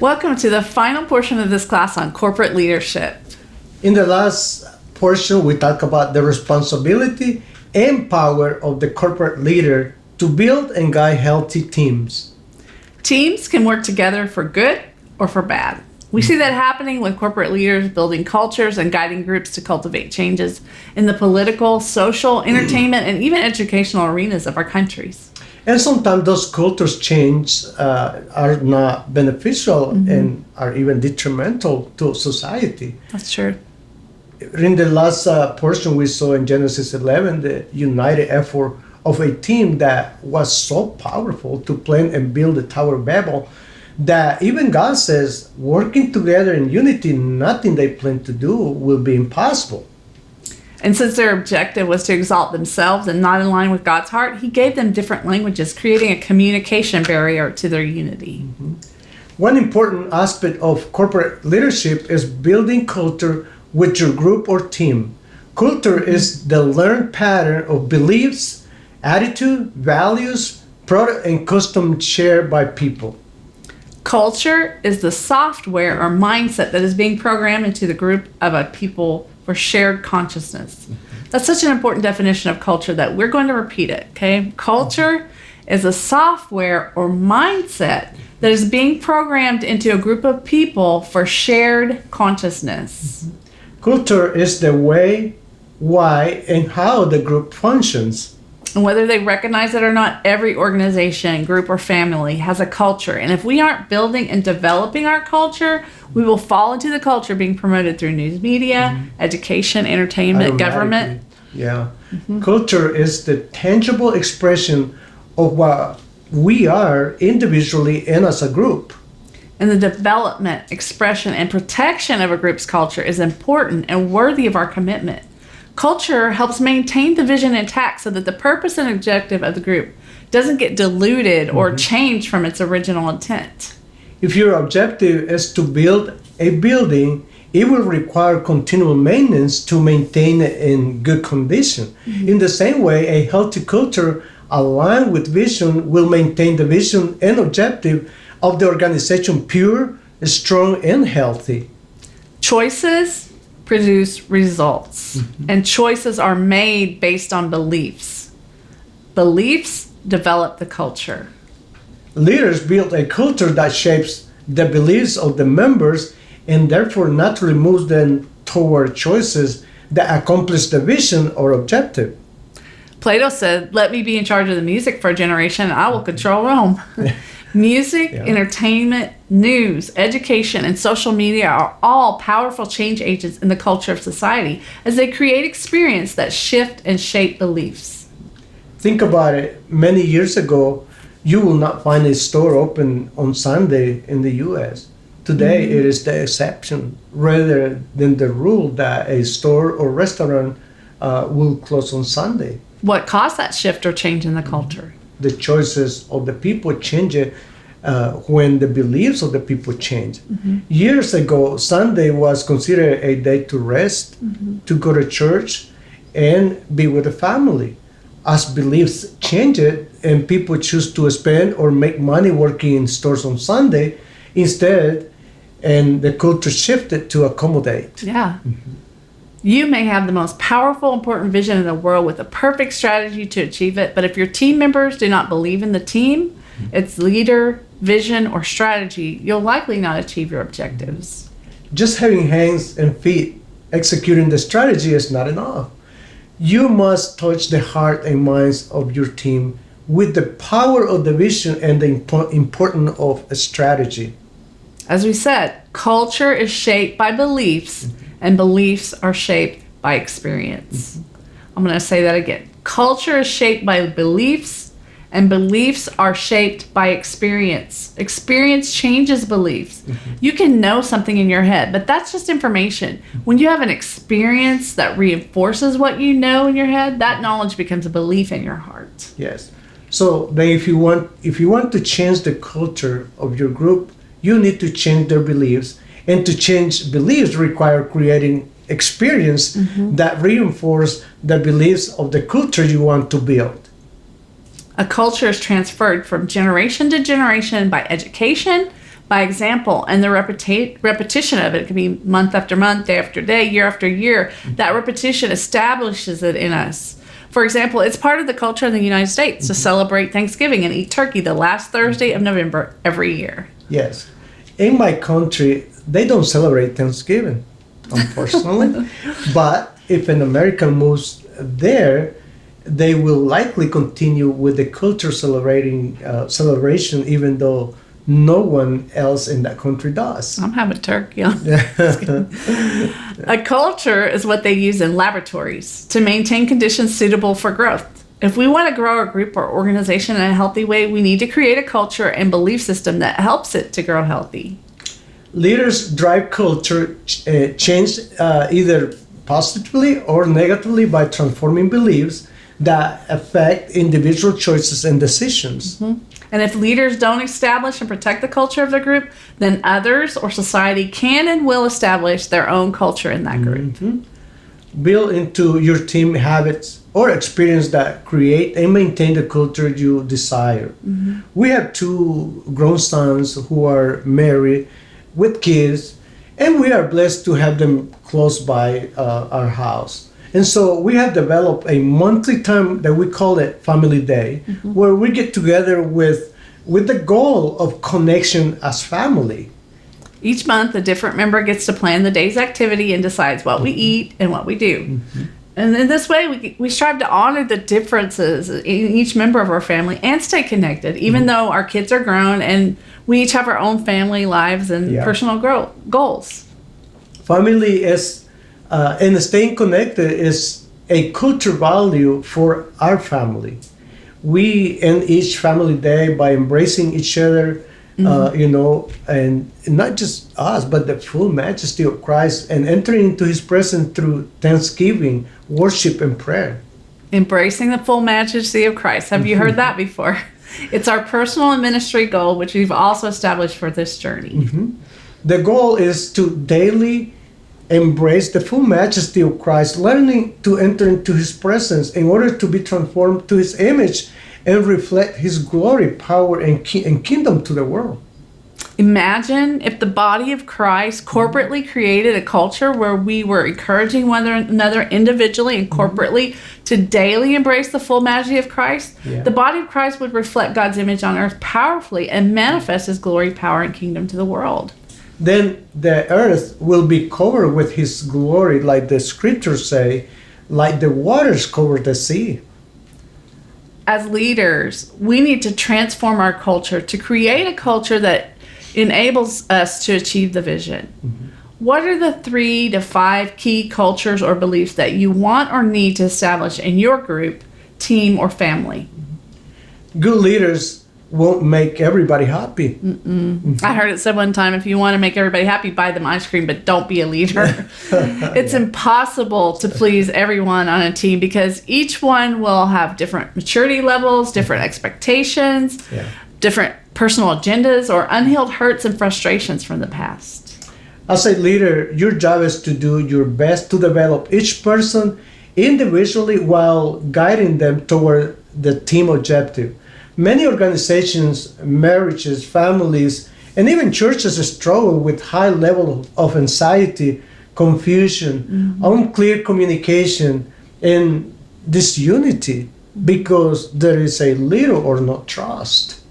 Welcome to the final portion of this class on corporate leadership. In the last portion, we talk about the responsibility and power of the corporate leader to build and guide healthy teams. Teams can work together for good or for bad. We see that happening with corporate leaders building cultures and guiding groups to cultivate changes in the political, social, entertainment, and even educational arenas of our countries. And sometimes those cultures change are not beneficial and are even detrimental to society. That's true. In the last portion we saw in Genesis 11, the united effort of a team that was so powerful to plan and build the Tower of Babel that even God says working together in unity, nothing they plan to do will be impossible. And since their objective was to exalt themselves and not in line with God's heart, he gave them different languages, creating a communication barrier to their unity. One important aspect of corporate leadership is building culture with your group or team. Culture is the learned pattern of beliefs, attitude, values, product, and custom shared by people. Culture is the software or mindset that is being programmed into the group of a people for shared consciousness. That's such an important definition of culture that we're going to repeat it, okay? Culture is a software or mindset that is being programmed into a group of people for shared consciousness. Culture is the way, why, and how the group functions. And whether they recognize it or not, every organization, group, or family has a culture. And if we aren't building and developing our culture, we will fall into the culture being promoted through news media, education, entertainment, government. Yeah. Culture is the tangible expression of what we are individually and as a group. And the development, expression, and protection of a group's culture is important and worthy of our commitment. Culture helps maintain the vision intact so that the purpose and objective of the group doesn't get diluted or changed from its original intent. If your objective is to build a building, it will require continual maintenance to maintain it in good condition. In the same way, a healthy culture aligned with vision will maintain the vision and objective of the organization pure, strong, and healthy. Choices produce results, and choices are made based on beliefs. Beliefs develop the culture. Leaders build a culture that shapes the beliefs of the members and therefore naturally moves them toward choices that accomplish the vision or objective. Plato said, "Let me be in charge of the music for a generation, and I will control Rome." Music, entertainment, news, education, and social media are all powerful change agents in the culture of society as they create experience that shift and shape beliefs. Think about it. Many years ago, you will not find a store open on Sunday in the U.S. Today, it is the exception rather than the rule that a store or restaurant will close on Sunday. What caused that shift or change in the culture? The choices of the people change when the beliefs of the people change. Years ago, Sunday was considered a day to rest, to go to church, and be with the family. As beliefs change and people choose to spend or make money working in stores on Sunday instead, and the culture shifted to accommodate. Yeah. You may have the most powerful, important vision in the world with a perfect strategy to achieve it, but if your team members do not believe in the team, its leader, vision, or strategy, you'll likely not achieve your objectives. Just having hands and feet executing the strategy is not enough. You must touch the heart and minds of your team with the power of the vision and the importance of a strategy. As we said, culture is shaped by beliefs, and beliefs are shaped by experience. I'm going to say that again. Culture is shaped by beliefs, and beliefs are shaped by experience. Experience changes beliefs. You can know something in your head, but that's just information. When you have an experience that reinforces what you know in your head, that knowledge becomes a belief in your heart. Yes. So then if you want to change the culture of your group, you need to change their beliefs. And to change beliefs require creating experience that reinforce the beliefs of the culture you want to build. A culture is transferred from generation to generation by education, by example, and the repetition of it. It can be month after month, day after day, year after year. That repetition establishes it in us. For example, it's part of the culture in the United States to celebrate Thanksgiving and eat turkey the last Thursday of November every year. Yes. In my country, they don't celebrate Thanksgiving, unfortunately. But if an American moves there, they will likely continue with the culture celebration, even though no one else in that country does. I'm having turkey on. A culture is what they use in laboratories to maintain conditions suitable for growth. If we want to grow our group or organization in a healthy way, we need to create a culture and belief system that helps it to grow healthy. Leaders drive culture change either positively or negatively by transforming beliefs that affect individual choices and decisions. Mm-hmm. And if leaders don't establish and protect the culture of their group, then others or society can and will establish their own culture in that group. Mm-hmm. Build into your team habits or experience that create and maintain the culture you desire. Mm-hmm. We have 2 grown sons who are married with kids, and we are blessed to have them close by our house. And so we have developed a monthly time that we call it Family Day, where we get together with the goal of connection as family. Each month, a different member gets to plan the day's activity and decides what we eat and what we do. Mm-hmm. And in this way, we strive to honor the differences in each member of our family and stay connected, even though our kids are grown and we each have our own family lives and personal goals. Family is, and staying connected is a culture value for our family. We end each family day by embracing each other, and not just us, but the full majesty of Christ, and entering into his presence through thanksgiving, worship, and prayer. Embracing the full majesty of Christ. Have you heard that before? It's our personal and ministry goal, which we've also established for this journey. Mm-hmm. The goal is to daily embrace the full majesty of Christ, learning to enter into his presence in order to be transformed to his image and reflect his glory, power, and kingdom to the world. Imagine if the body of Christ corporately created a culture where we were encouraging one another individually and corporately to daily embrace the full majesty of Christ. Yeah. The body of Christ would reflect God's image on earth powerfully and manifest his glory, power, and kingdom to the world. Then the earth will be covered with his glory, like the scriptures say, like the waters cover the sea. As leaders, we need to transform our culture to create a culture that enables us to achieve the vision. Mm-hmm. What are the 3 to 5 key cultures or beliefs that you want or need to establish in your group, team, or family? Good leaders won't make everybody happy. Mm-hmm. I heard it said one time, if you want to make everybody happy, buy them ice cream, but don't be a leader. It's impossible to please everyone on a team because each one will have different maturity levels, different expectations, different personal agendas, or unhealed hurts and frustrations from the past. As a leader, your job is to do your best to develop each person individually while guiding them toward the team objective. Many organizations, marriages, families, and even churches struggle with high level of anxiety, confusion, unclear communication, and disunity because there is a little or no trust.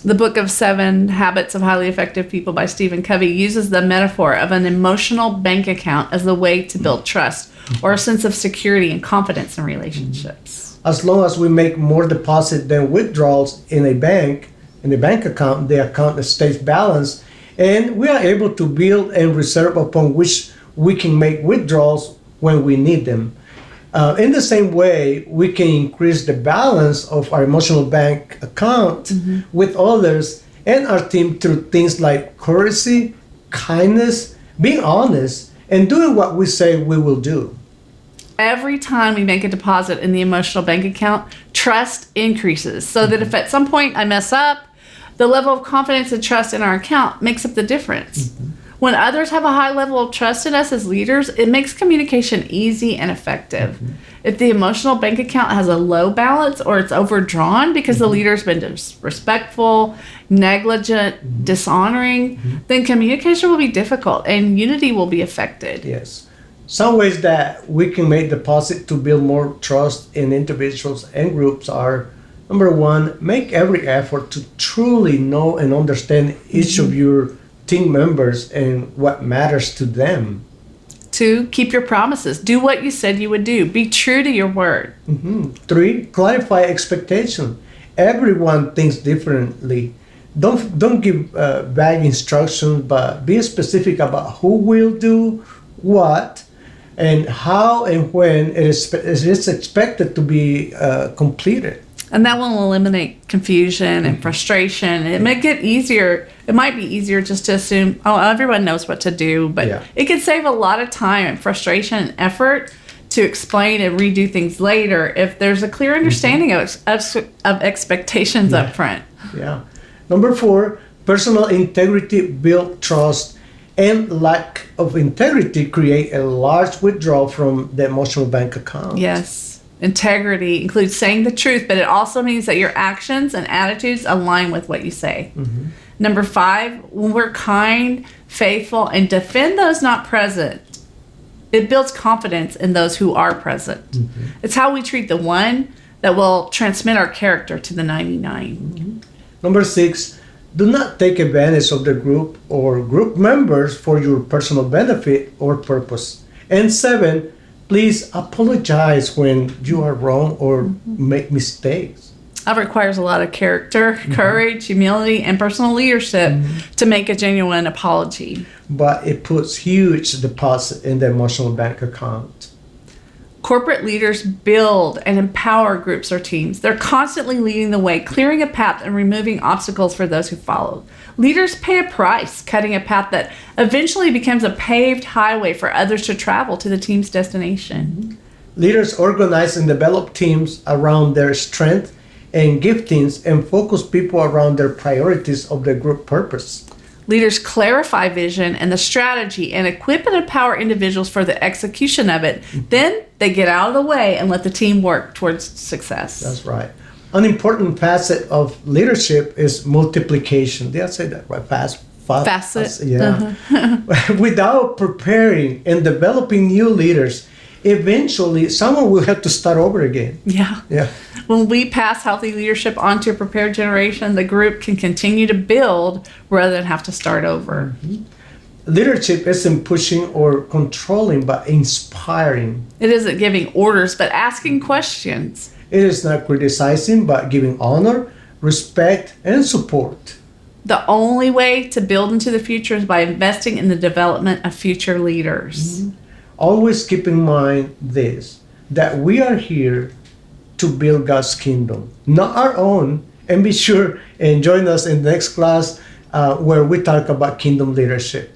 The book of 7 Habits of Highly Effective People by Stephen Covey uses the metaphor of an emotional bank account as the way to build trust or a sense of security and confidence in relationships. As long as we make more deposit than withdrawals in the bank account, the account stays balanced, and we are able to build and reserve upon which we can make withdrawals when we need them. In the same way, we can increase the balance of our emotional bank account with others and our team through things like courtesy, kindness, being honest, and doing what we say we will do. Every time we make a deposit in the emotional bank account, trust increases so that if at some point I mess up, the level of confidence and trust in our account makes up the difference. When others have a high level of trust in us as leaders, it makes communication easy and effective. If the emotional bank account has a low balance or it's overdrawn because the leader's been disrespectful, negligent, dishonoring, then communication will be difficult and unity will be affected. Yes. Some ways that we can make deposit to build more trust in individuals and groups are: number one, make every effort to truly know and understand each of your team members and what matters to them. 2, keep your promises. Do what you said you would do. Be true to your word. 3, clarify expectation. Everyone thinks differently. Don't give vague instructions, but be specific about who will do what and how and when it is expected to be completed. And that will eliminate confusion and frustration. It might get easier. It might be easier just to assume, oh, everyone knows what to do. But it can save a lot of time and frustration and effort to explain and redo things later if there's a clear understanding of expectations up front. Yeah. Number 4, personal integrity build trust, and lack of integrity create a large withdrawal from the emotional bank account. Yes. Integrity includes saying the truth, but it also means that your actions and attitudes align with what you say. Number 5, when we're kind, faithful, and defend those not present, it builds confidence in those who are present. It's how we treat the one that will transmit our character to the 99. Number 6, do not take advantage of the group or group members for your personal benefit or purpose. And 7, please apologize when you are wrong or make mistakes. That requires a lot of character, courage, humility, and personal leadership to make a genuine apology. But it puts huge deposit in the emotional bank account. Corporate leaders build and empower groups or teams. They're constantly leading the way, clearing a path and removing obstacles for those who follow. Leaders pay a price, cutting a path that eventually becomes a paved highway for others to travel to the team's destination. Leaders organize and develop teams around their strength and giftings and focus people around their priorities of the group purpose. Leaders clarify vision and the strategy and equip and empower individuals for the execution of it. Then they get out of the way and let the team work towards success. That's right. An important facet of leadership is multiplication. Did I say that right? Facet. Yeah. Without preparing and developing new leaders, eventually someone will have to start over again. Yeah. When we pass healthy leadership on to a prepared generation, the group can continue to build rather than have to start over. Leadership isn't pushing or controlling, but inspiring. It isn't giving orders, but asking questions. It is not criticizing, but giving honor, respect, and support. The only way to build into the future is by investing in the development of future leaders. Always keep in mind this, that we are here to build God's kingdom, not our own. And be sure and join us in the next class where we talk about kingdom leadership.